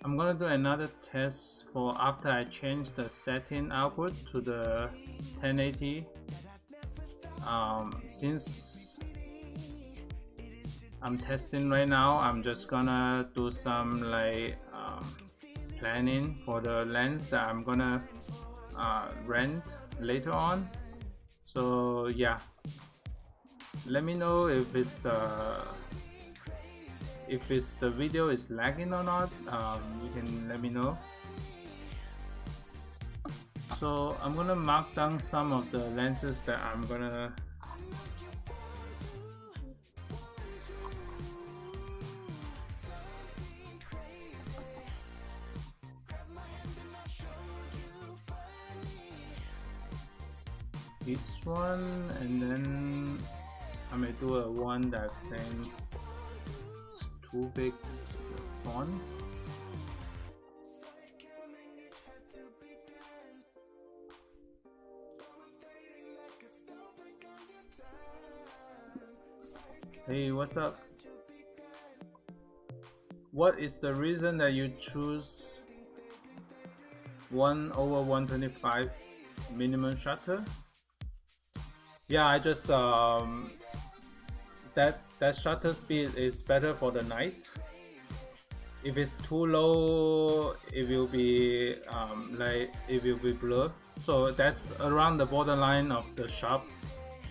I'm gonna do another test for after I change the setting output to the 1080. Since I'm testing right now, I'm just gonna do some like planning for the lens that I'm gonna rent later on. So yeah, let me know if the video is lagging or not. You can let me know. So I'm gonna mark down some of the lenses that I'm gonna this one, and then I may do a one that's saying it's too big font. Hey, what's up? What is the reason that you choose 1/125 minimum shutter? Yeah, I just that shutter speed is better for the night. If it's too low, it will be blur. So that's around the borderline of the sharp,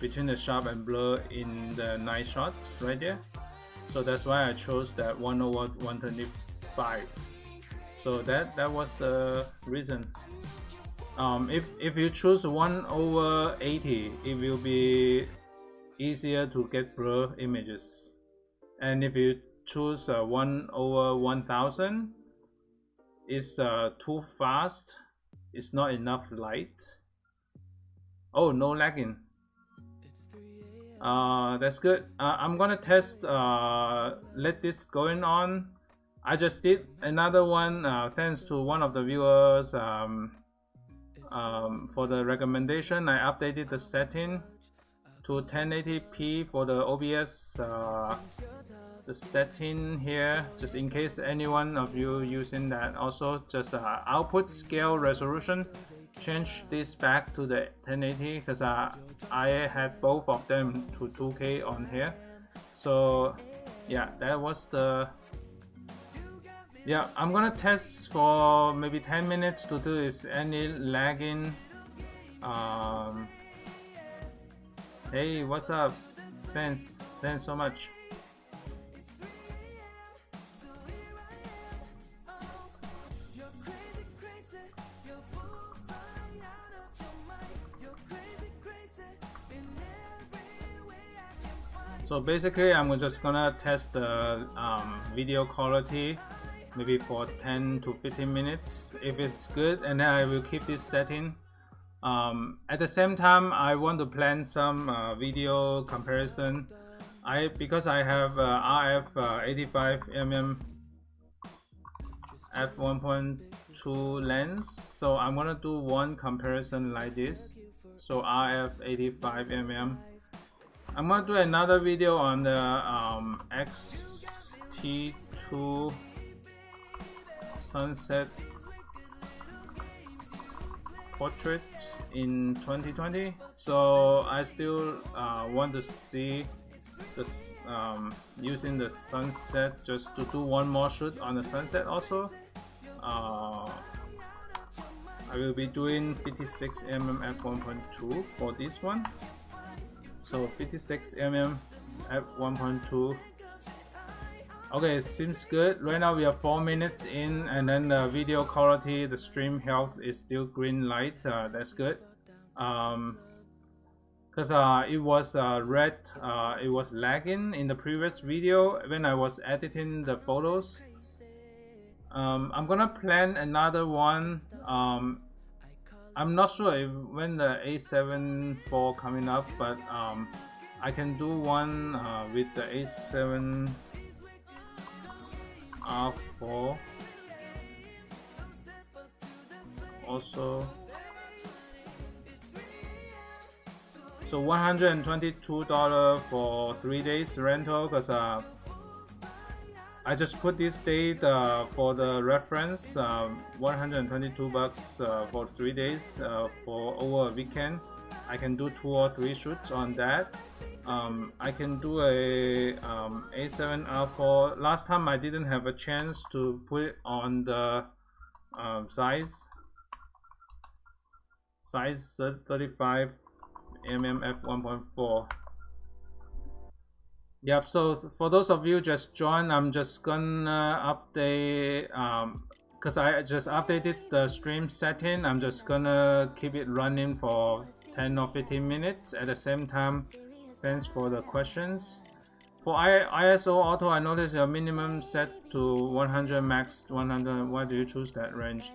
between the sharp and blur in the night shots right there. So that's why I chose that 1/125. So that was the reason. If you choose 1/80, it will be easier to get blur images, and if you choose 1/1000, it's too fast. It's not enough light. Oh, no lagging. That's good. I'm gonna test. Let this going on. I just did another one thanks to one of the viewers. For the recommendation, I updated the setting to 1080p for the OBS. The setting here, just in case any one of you using that. Also, just output scale resolution, change this back to the 1080 because I had both of them to 2K on here. So yeah, that was the. Yeah, I'm gonna test for maybe 10 minutes to do is any lagging. Hey, what's up? Thanks so much. So basically, I'm just gonna test the video quality, maybe for 10 to 15 minutes. If it's good, and then I will keep this setting. At the same time, I want to plan some video comparison. Because I have RF 85mm f1.2 lens, so I'm gonna do one comparison like this. So RF 85mm. I'm gonna do another video on the XT2 sunset portraits in 2020. So I still want to see this using the sunset, just to do one more shoot on the sunset. Also I will be doing 56mm f1.2 for this one. So 56mm f1.2. Okay, it seems good. Right now we are 4 minutes in, and then the video quality, the stream health is still green light. That's good. Because it was red, it was lagging in the previous video when I was editing the photos. I'm gonna plan another one. I'm not sure if when the A7 IV coming up, but I can do one with the A7 R4 also. So $122 for 3 days rental, because I just put this date for the reference, $122 for 3 days for over a weekend. I can do 2 or 3 shoots on that. I can do a A7R4. Last time I didn't have a chance to put it on the size 35 mm f1.4. Yep, so for those of you just joined, I'm just gonna update because I just updated the stream setting. I'm just gonna keep it running for 10 or 15 minutes at the same time. Thanks for the questions. For ISO auto, I noticed your minimum set to 100, max 100. Why do you choose that range?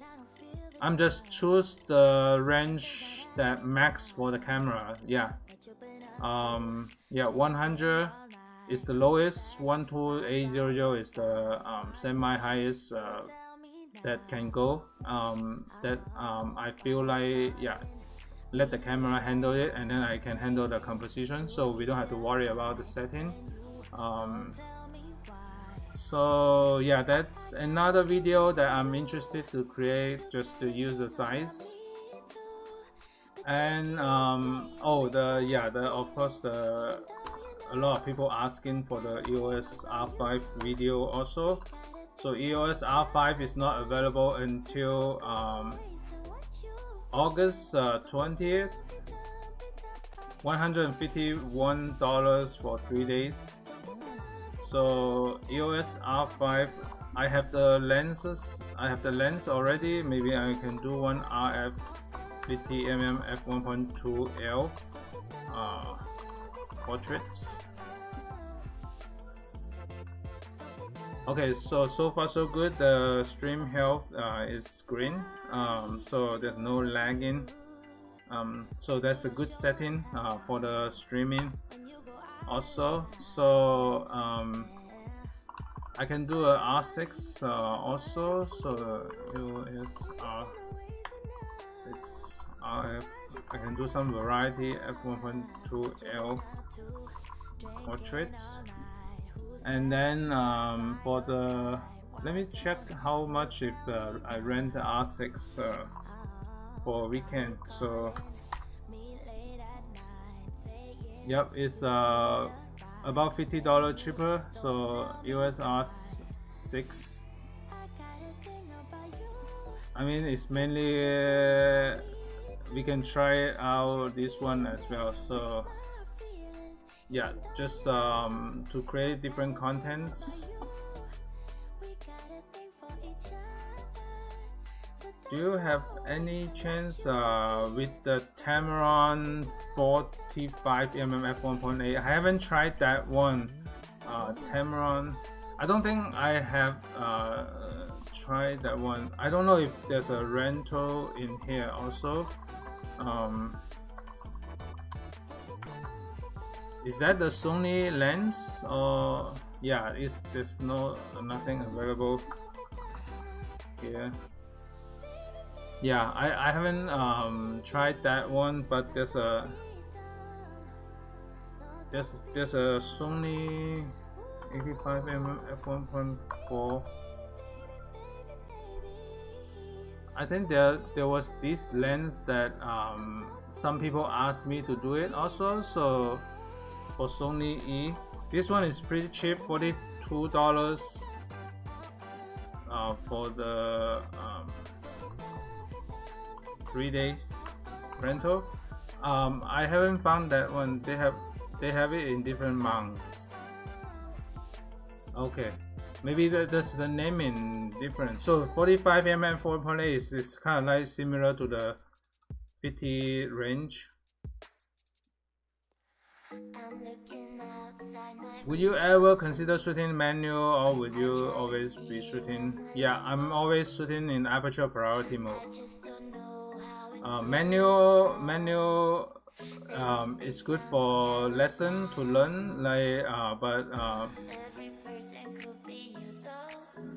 I'm just choose the range that max for the camera. Yeah. Yeah, 100 is the lowest. 12800 is the semi highest that can go. I feel like, yeah, let the camera handle it, and then I can handle the composition, so we don't have to worry about the setting. So yeah, that's another video that I'm interested to create, just to use the size. And of course, a lot of people asking for the EOS R5 video also. So EOS R5 is not available until August 20th. $151 for 3 days. So EOS R5, I have the lenses. I have the lens already. Maybe I can do one RF 50mm f1.2L portraits. Okay, so far so good. The stream health is green, so there's no lagging. So that's a good setting for the streaming also. So I can do a R6 also. So EOS R6 RF. I can do some variety f1.2L portraits. And then for the, let me check how much if I rent the R6 for a weekend. So yep, it's about $50 cheaper. So EOS R6, I mean, it's mainly we can try out this one as well. So yeah, just to create different contents. Do you have any chance with the Tamron 45mm f1.8? I haven't tried that one. Tamron, I don't think I have tried that one. I don't know if there's a rental in here also. Is that the Sony lens, or yeah, there's nothing available here. Yeah, I haven't tried that one, but there's a Sony 85mm f1.4. I think there was this lens that some people asked me to do it also. So for Sony E, this one is pretty cheap, $42 for the 3 days rental. I haven't found that one. They have it in different mounts. Okay, maybe that's the naming different. So 45mm 4.8 is kind of like similar to the 50 range. Would you ever consider shooting manual, or would you always be shooting? Yeah, I'm always shooting in aperture priority mode. Manual is good for lesson to learn, like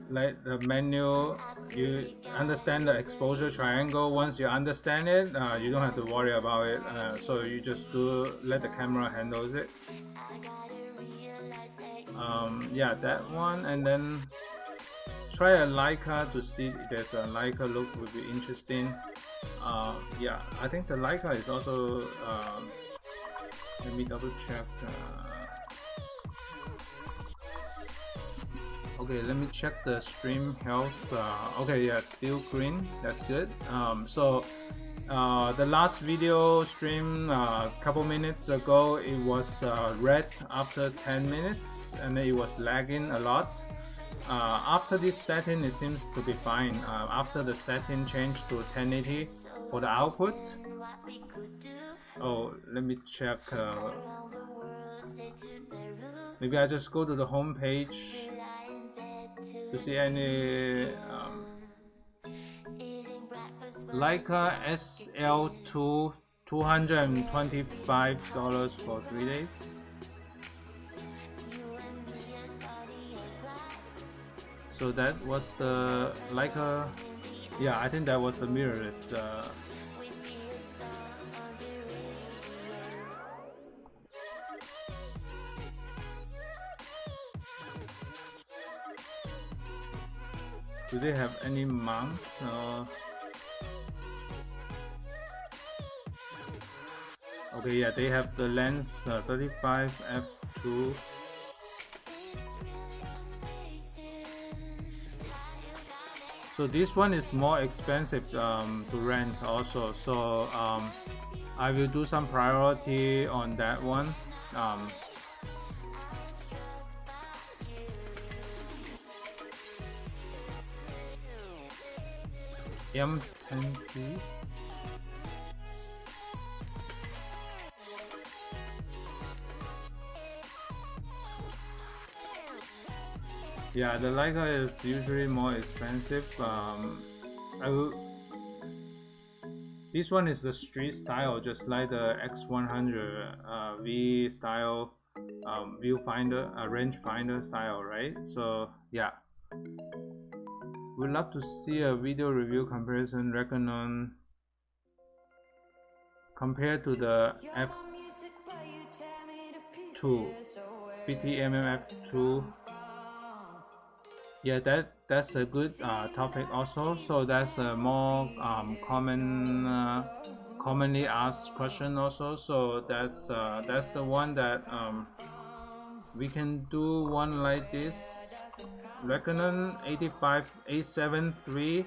like the manual, you understand the exposure triangle. Once you understand it, you don't have to worry about it. So you just let the camera handles it. Yeah, that one, and then try a Leica to see if there's a Leica look would be interesting. Yeah, I think the Leica is also. Let me double check. Okay, let me check the stream health. Okay, yeah, still green. That's good. So the last video stream a couple minutes ago, it was red after 10 minutes, and it was lagging a lot. After this setting, it seems to be fine. After the setting changed to 1080 for the output. Oh, let me check. Maybe I just go to the home page to see any Leica SL2 $225 for 3 days. So that was the Leica. Yeah, I think that was the mirrorless. Do they have any mount? Okay, yeah, they have the lens 35 f2. So this one is more expensive to rent also. So I will do some priority on that one. M10P. Yeah, the Leica is usually more expensive. This one is the street style, just like the X100 V style viewfinder, rangefinder style, right? So yeah, we'd love to see a video review comparison Reconon compared to the F2 50mm f2. Yeah, that's a good topic also. So that's a more commonly asked question also. So that's the one that we can do one like this. Reconon 85 A7 III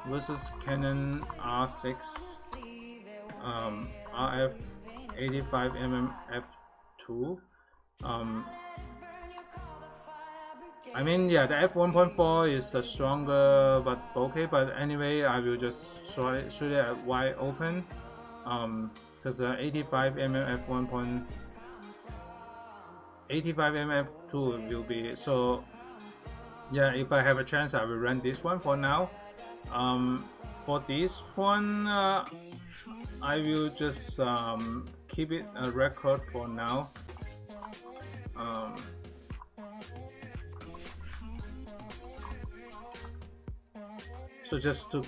versus Canon R6 RF 85mm f2. I mean, yeah, the f1.4 is a stronger but okay, but anyway, I will just shoot it at wide open, because the 85mm f1. 85mm f2 will be so. Yeah, if I have a chance, I will rent this one for now. For this one, I will just keep it a record for now. So just to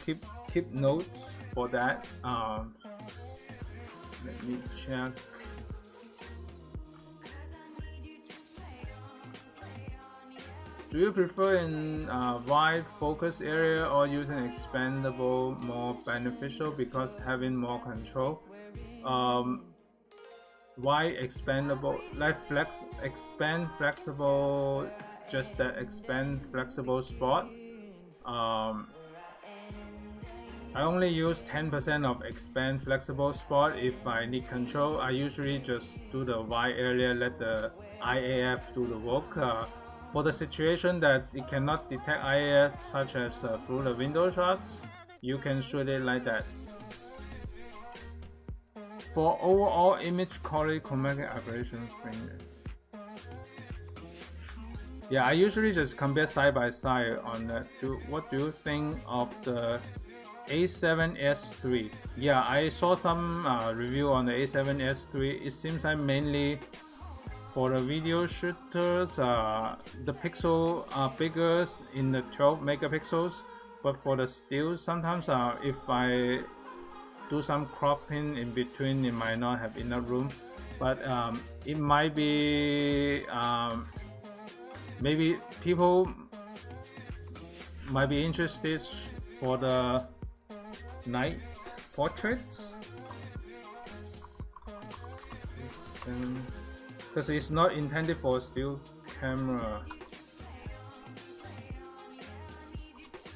keep notes for that. Let me check. Do you prefer in wide focus area or using expandable more beneficial because having more control? Wide expandable, like expand flexible, just that expand flexible spot. I only use 10% of expand flexible spot if I need control. I usually just do the wide area, let the IAF do the work. For the situation that it cannot detect IAF, such as through the window shots, you can shoot it like that. For overall image quality, chromatic aberration screen. Yeah, I usually just compare side by side on that. What do you think of the A7S III? Yeah, I saw some review on the A7S III. It seems like mainly for the video shooters, the pixel are bigger in the 12 megapixels, but for the still, sometimes if I do some cropping in between, it might not have enough room. But it might be maybe people might be interested for the night portraits, because it's not intended for still camera.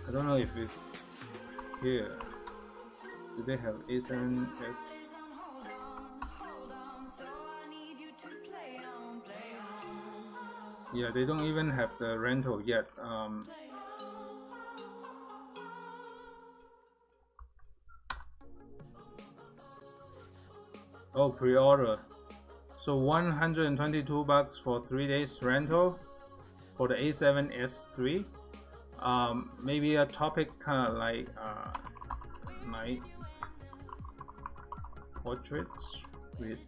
I don't know if it's here. Do they have A7S? Yeah, they don't even have the rental yet. Oh, pre-order. So $122 for 3 days rental for the A7S III. Maybe a topic kind of like night portraits with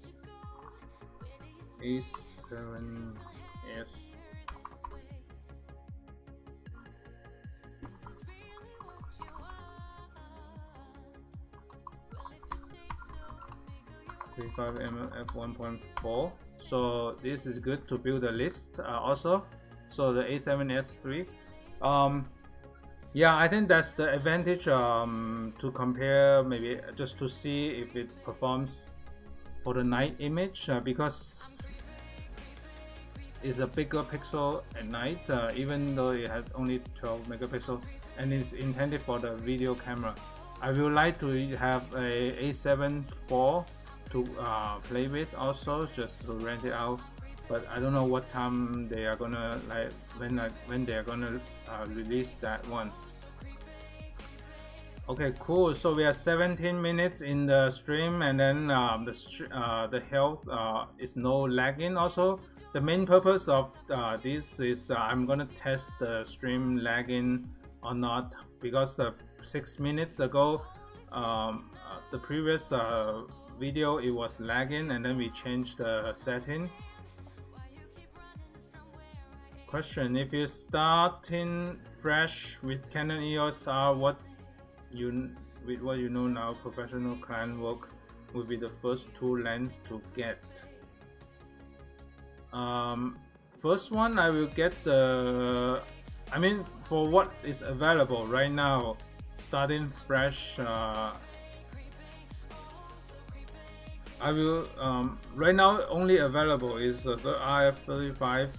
A7S. f1.4. So this is good to build a list also. So the A7S III. Yeah, I think that's the advantage to compare, maybe just to see if it performs for the night image, because it's a bigger pixel at night, even though it has only 12 megapixel and it's intended for the video camera. I would like to have a A7 IV to play with also, just to rent it out, but I don't know what time they are gonna, like, when they are gonna release that one. Okay, cool. So we are 17 minutes in the stream, and then the health is no lagging. Also, the main purpose of this is I'm gonna test the stream lagging or not, because 6 minutes ago the previous video it was lagging, and then we changed the setting. Question: if you're starting fresh with Canon EOS R, with what you know now, professional client work will be the first 2 lens to get. First one, I will get the, I mean, for what is available right now, starting fresh, I will right now only available is the RF35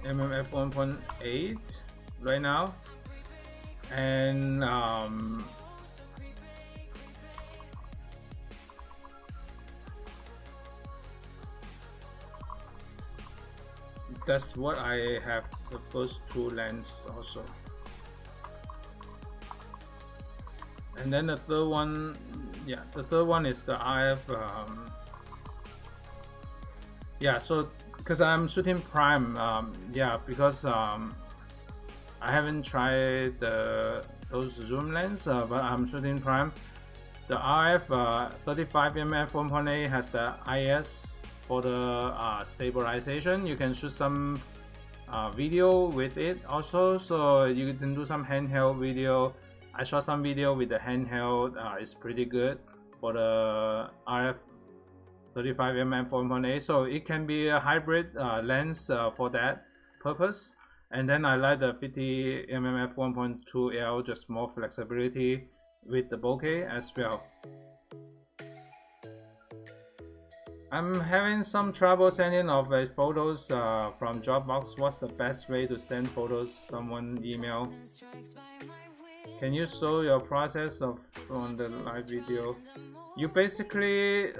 f1.8 right now, and that's what I have, the first 2 lenses also. And then the third one, yeah, the third one is the RF. Yeah, so because I'm shooting prime, yeah, because I haven't tried those zoom lens, but I'm shooting prime. The RF 35mm f1.8 has the IS for the stabilization. You can shoot some video with it also, so you can do some handheld video. I shot some video with the handheld. It's pretty good for the RF 35mm f1.8, so it can be a hybrid lens for that purpose. And then I like the 50mm f1.2L, just more flexibility with the bokeh as well. I'm having some trouble sending off photos from Dropbox. What's the best way to send photos? Someone email. Can you show your process on the live video? You basically,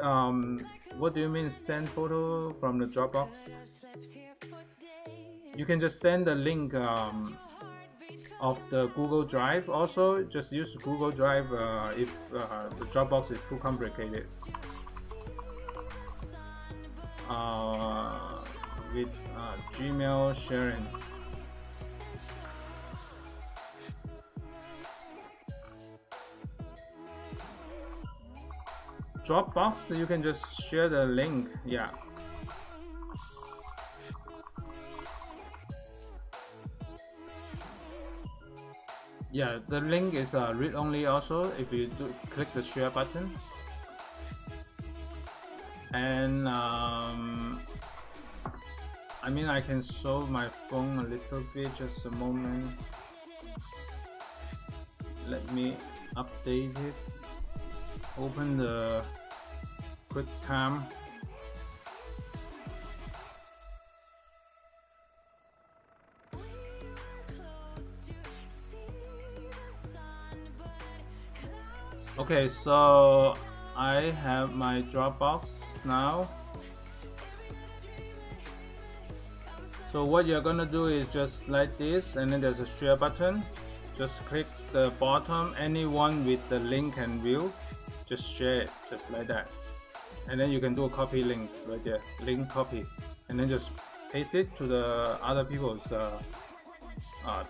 what do you mean send photo from the Dropbox? You can just send the link of the Google Drive. Also, just use Google Drive if the Dropbox is too complicated. With Gmail sharing. Dropbox, you can just share the link. Yeah. Yeah, the link is read-only also if you do click the share button. And I mean, I can show my phone a little bit, just a moment. Let me update it. Open the QuickTime. Okay, so I have my Dropbox now. So what you're gonna do is just like this, and then there's a share button. Just click the bottom, anyone with the link and view, just share it, just like that. And then you can do a copy link right there, link copy, and then just paste it to the other people's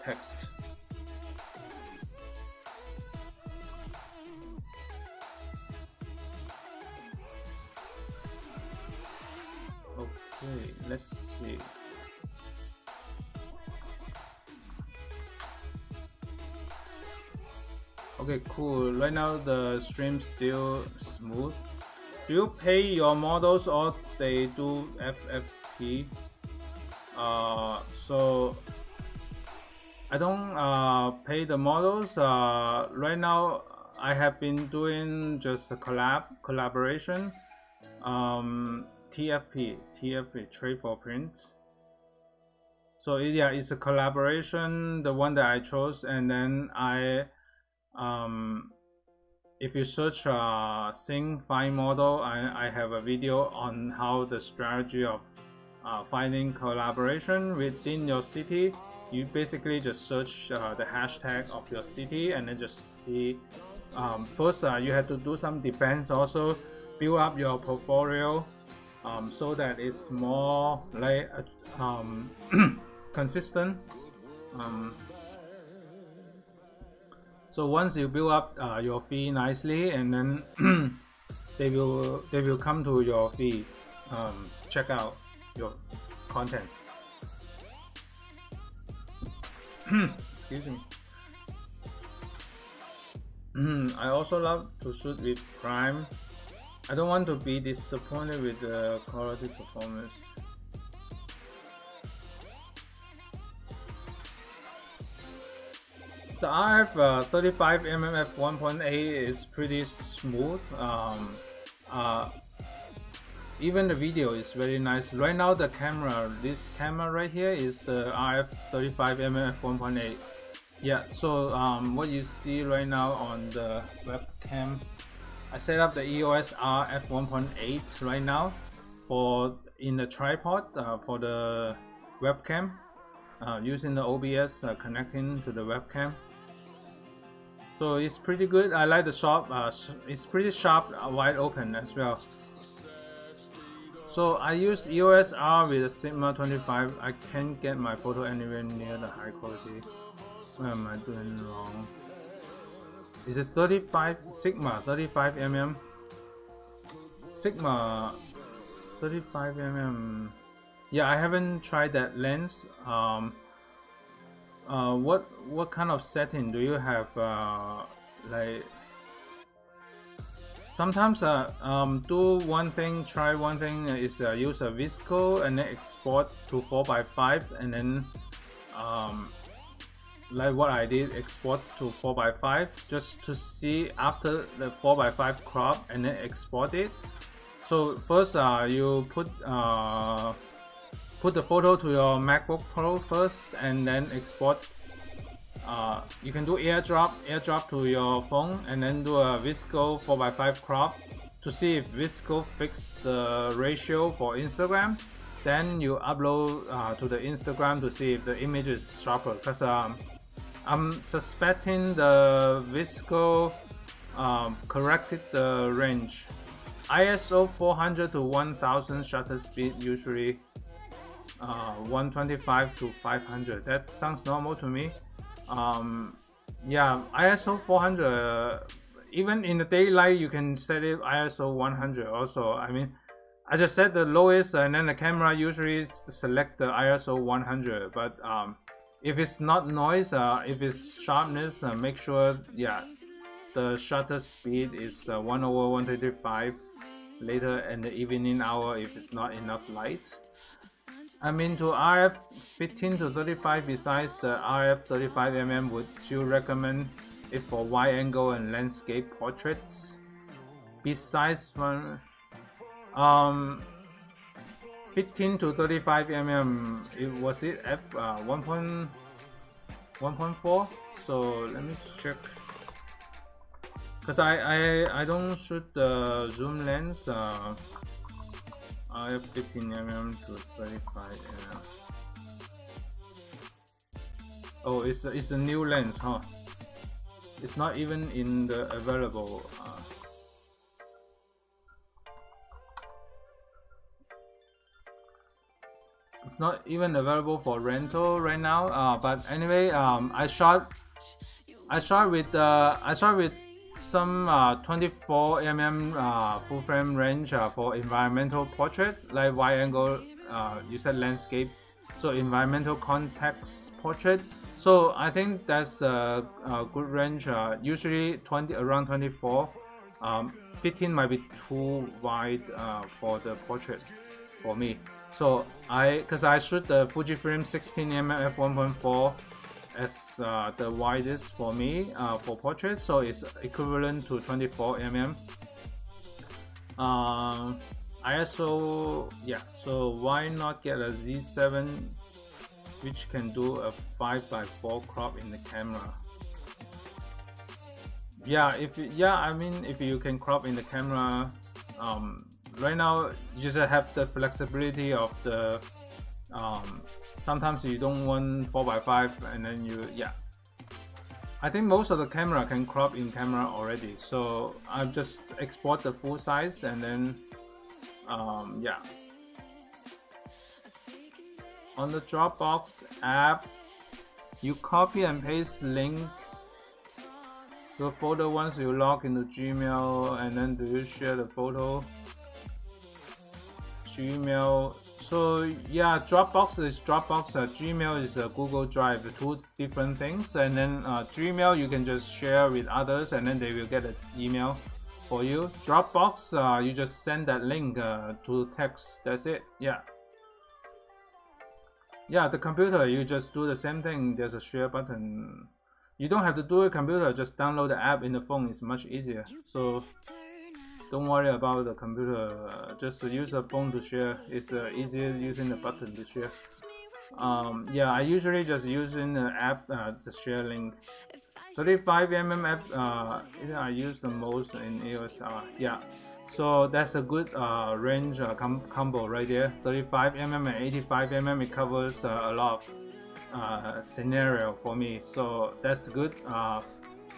text. Okay, let's see. Okay, cool. Right now the stream's still smooth. Do you pay your models or they do FFP? So I don't pay the models. Right now I have been doing just a collaboration. TFP, trade for prints. So yeah, it's a collaboration, the one that I chose, and then if you search Sing Find Model, I have a video on how the strategy of finding collaboration within your city. You basically just search the hashtag of your city and then just see. First, you have to do some defense, also build up your portfolio so that it's more like consistent. So once you build up your feed nicely, and then they will come to your feed, check out your content. Excuse me. I also love to shoot with prime. I don't want to be disappointed with the quality performance. The RF 35mm f1.8 is pretty smooth. Even the video is very nice. Right now the camera, this camera right here is the RF 35mm f1.8. Yeah, so what you see right now on the webcam, I set up the EOS R f1.8 right now in the tripod for the webcam, using the OBS connecting to the webcam. So it's pretty good. I like the sharp. It's pretty sharp, wide open as well. So I use EOS R with a Sigma 25. I can't get my photo anywhere near the high quality. What am I doing wrong? Is it 35 Sigma 35mm? Sigma 35mm. Yeah, I haven't tried that lens. What kind of setting do you have? Like sometimes do one thing, try one thing is use a VSCO and then export to 4x5, and then like what I did, export to 4x5 just to see after the 4x5 crop and then export it. So first you put the photo to your MacBook Pro first, and then export. You can do airdrop to your phone, and then do a VSCO 4x5 crop to see if VSCO fixes the ratio for Instagram. Then you upload to the Instagram to see if the image is sharper. Because I'm suspecting the VSCO corrected the range. ISO 400 to 1000 shutter speed, usually 125 to 500. That sounds normal to me. Yeah, ISO 400. Even in the daylight, you can set it ISO 100. Also, I mean, I just set the lowest, and then the camera usually select the ISO 100. But if it's not noise, if it's sharpness, make sure, yeah, the shutter speed is 1/125 later in the evening hour if it's not enough light. I mean, to RF 15 to 35 besides the RF 35mm, would you recommend it for wide angle and landscape portraits? Besides one, 15 to 35mm, was it f 1.4? So let me check. Cause I don't shoot the zoom lens. I have 15mm to 35mm. Oh, it's a new lens, huh? It's not even in the available. It's not even available for rental right now. But anyway, I shot with some 24mm full frame range for environmental portrait, like wide angle. You said landscape, so environmental context portrait. So I think that's a good range. Usually around 24. 15 might be too wide for the portrait for me. So because I shoot the Fujifilm 16mm f1.4 as the widest for me for portrait, so it's equivalent to 24mm. ISO, yeah. So why not get a Z7, which can do a 5x4 crop in the camera? Yeah, I mean, if you can crop in the camera, right now you just have the flexibility of the sometimes you don't want 4x5, and then I think most of the camera can crop in camera already, so I just export the full size, and then yeah. On the Dropbox app, you copy and paste link to a folder once you log into Gmail, and then do you share the photo? Gmail. So yeah, Dropbox is Dropbox. Gmail is a Google Drive. Two different things. And then Gmail you can just share with others, and then they will get an email for you. Dropbox, you just send that link to text. That's it. Yeah. Yeah, the computer, you just do the same thing. There's a share button. You don't have to do a computer. Just download the app in the phone. It's much easier. So don't worry about the computer, just use a phone to share. It's easier using the button to share. Yeah, I usually just using the app to share link. 35mm app I use the most in EOS. Yeah, so that's a good range combo right there. 35mm and 85mm, it covers a lot of scenario for me, so that's good.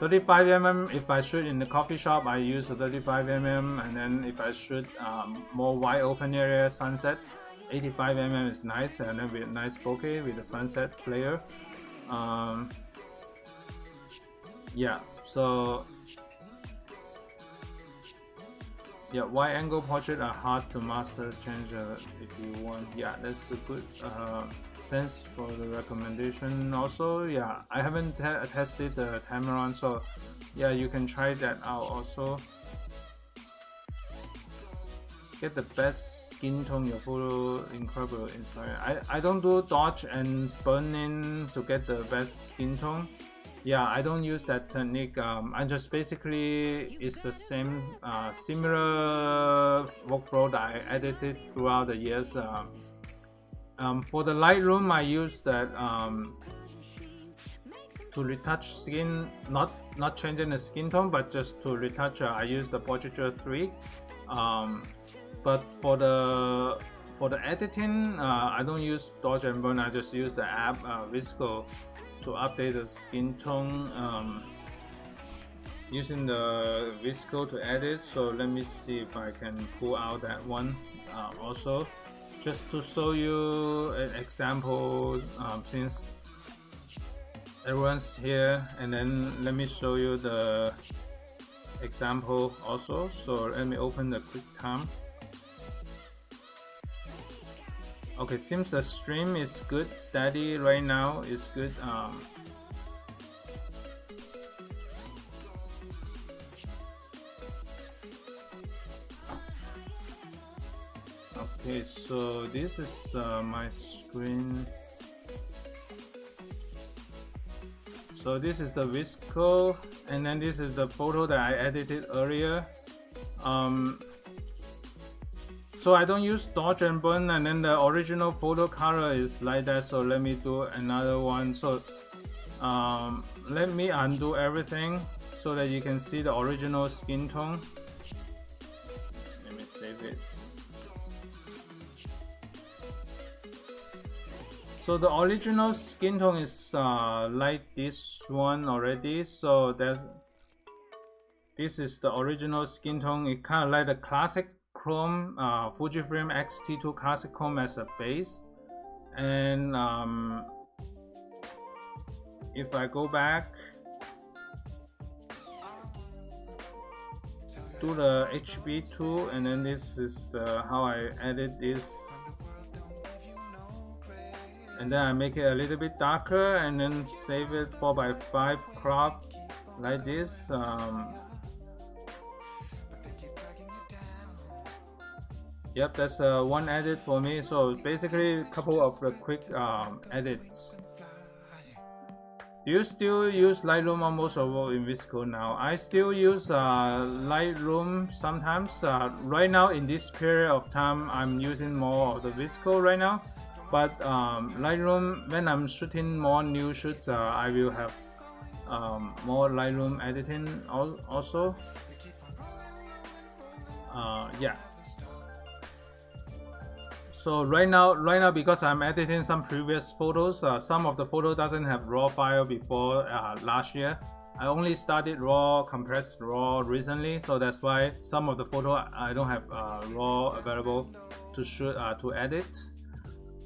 35mm, if I shoot in the coffee shop, I use a 35mm, and then if I shoot more wide open area sunset, 85mm is nice, and then with nice bokeh with the sunset flare. Yeah, so yeah, wide angle portrait are hard to master. Change if you want. Yeah, that's a good. Thanks for the recommendation. Also, yeah, I haven't tested the Tamron, so yeah, you can try that out also. Get the best skin tone, your photo incredible, inspiring. I don't do dodge and burn-in to get the best skin tone. Yeah, I don't use that technique. I just basically, it's the same similar workflow that I edited throughout the years. For the Lightroom, I use that to retouch skin, not changing the skin tone, but just to retouch. I use the Portraiture 3. But for the editing, I don't use dodge and burn. I just use the app VSCO to update the skin tone. Using the VSCO to edit. So let me see if I can pull out that one also. Just to show you an example, since everyone's here, and then let me show you the example also. So let me open the QuickTime. Okay, seems the stream is good, steady right now. Is good. Okay, so this is my screen. So this is the VSCO, and then this is the photo that I edited earlier. So I don't use dodge and burn, and then the original photo color is like that. So let me do another one. So let me undo everything so that you can see the original skin tone. Let me save it. So the original skin tone is like this one already. So this is the original skin tone. It kind of like the classic chrome, Fujifilm X-T2 classic chrome as a base. And if I go back to the HB2, and then this is how I edit this, and then I make it a little bit darker, and then save it 4:5 crop like this. Yep, that's one edit for me. So basically a couple of the quick edits. Do you still use Lightroom almost over in VSCO now? I still use Lightroom sometimes. Right now in this period of time I'm using more of the VSCO right now, but Lightroom, when I'm shooting more new shoots, I will have more Lightroom editing also. Yeah. So right now because I'm editing some previous photos, some of the photo doesn't have raw file before last year. I only started raw, compressed raw recently, so that's why some of the photo I don't have raw available to shoot to edit.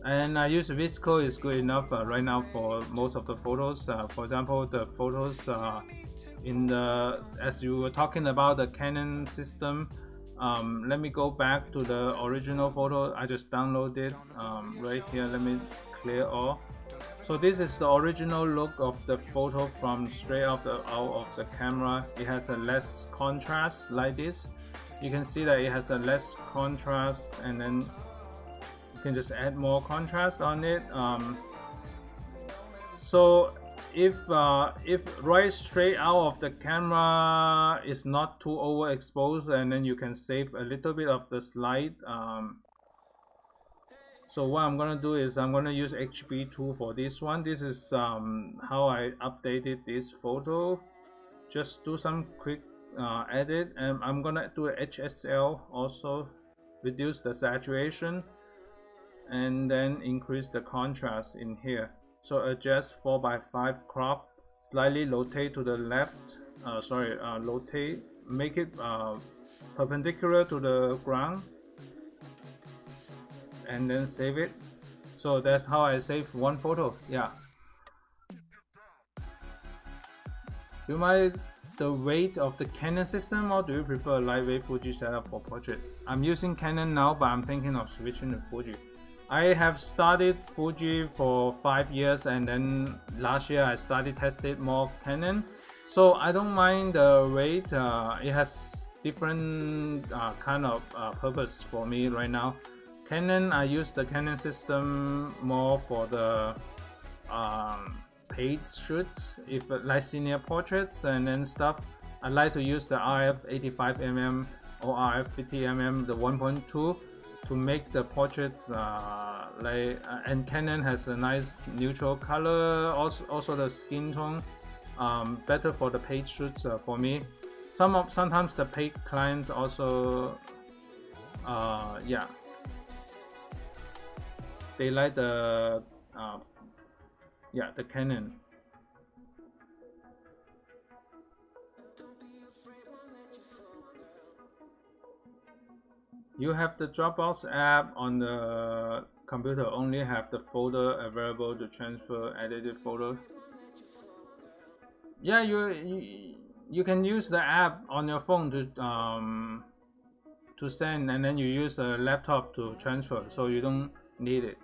And I use VSCO is good enough right now for most of the photos. For example, the photos as you were talking about the Canon system. Let me go back to the original photo. I just downloaded right here. Let me clear all. So this is the original look of the photo from straight out of the camera. It has a less contrast like this. You can see that it has a less contrast, and then you can just add more contrast on it. So if right straight out of the camera is not too overexposed, and then you can save a little bit of the slide. So what I'm gonna do is I'm gonna use HB2 for this one. This is how I updated this photo. Just do some quick edit, and I'm gonna do a HSL also, reduce the saturation, and then increase the contrast in here. So adjust 4:5 crop, slightly rotate to the left, rotate, make it perpendicular to the ground, and then save it. So that's how I save one photo. Yeah. Do you mind the weight of the Canon system, or do you prefer a lightweight Fuji setup for portrait? I'm using Canon now, but I'm thinking of switching to Fuji. I have started Fuji for 5 years, and then last year I started tested more Canon. So I don't mind the weight. It has different kind of purpose for me right now. Canon, I use the Canon system more for the paid shoots, if like senior portraits and then stuff. I like to use the RF 85mm or RF 50mm, the 1.2. to make the portrait and Canon has a nice neutral color, also the skin tone, better for the paid shoots for me. Sometimes the paid clients also yeah, they like the the Canon. You have the Dropbox app on the computer, only have the folder available to transfer edited photos. Yeah, you can use the app on your phone to send, and then you use a laptop to transfer, so you don't need it.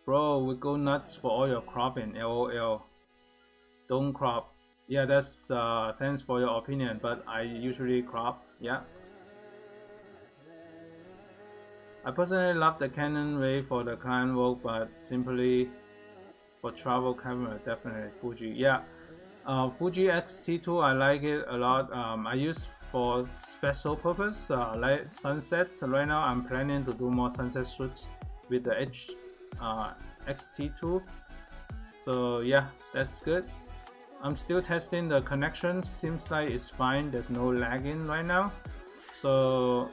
Bro, we go nuts for all your cropping. LOL. Don't crop. Yeah, that's thanks for your opinion, but I usually crop. Yeah. I personally love the Canon Ray for the client work, but simply for travel camera, definitely Fuji. Yeah, Fuji X-T2, I like it a lot. I use for special purpose, like sunset. Right now, I'm planning to do more sunset shoots with the X-T2. So yeah, that's good. I'm still testing the connection. Seems like it's fine. There's no lagging right now. So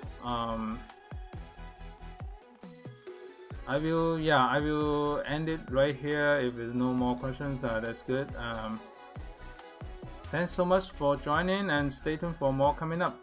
I will end it right here. If there's no more questions, that's good. Thanks so much for joining, and stay tuned for more coming up.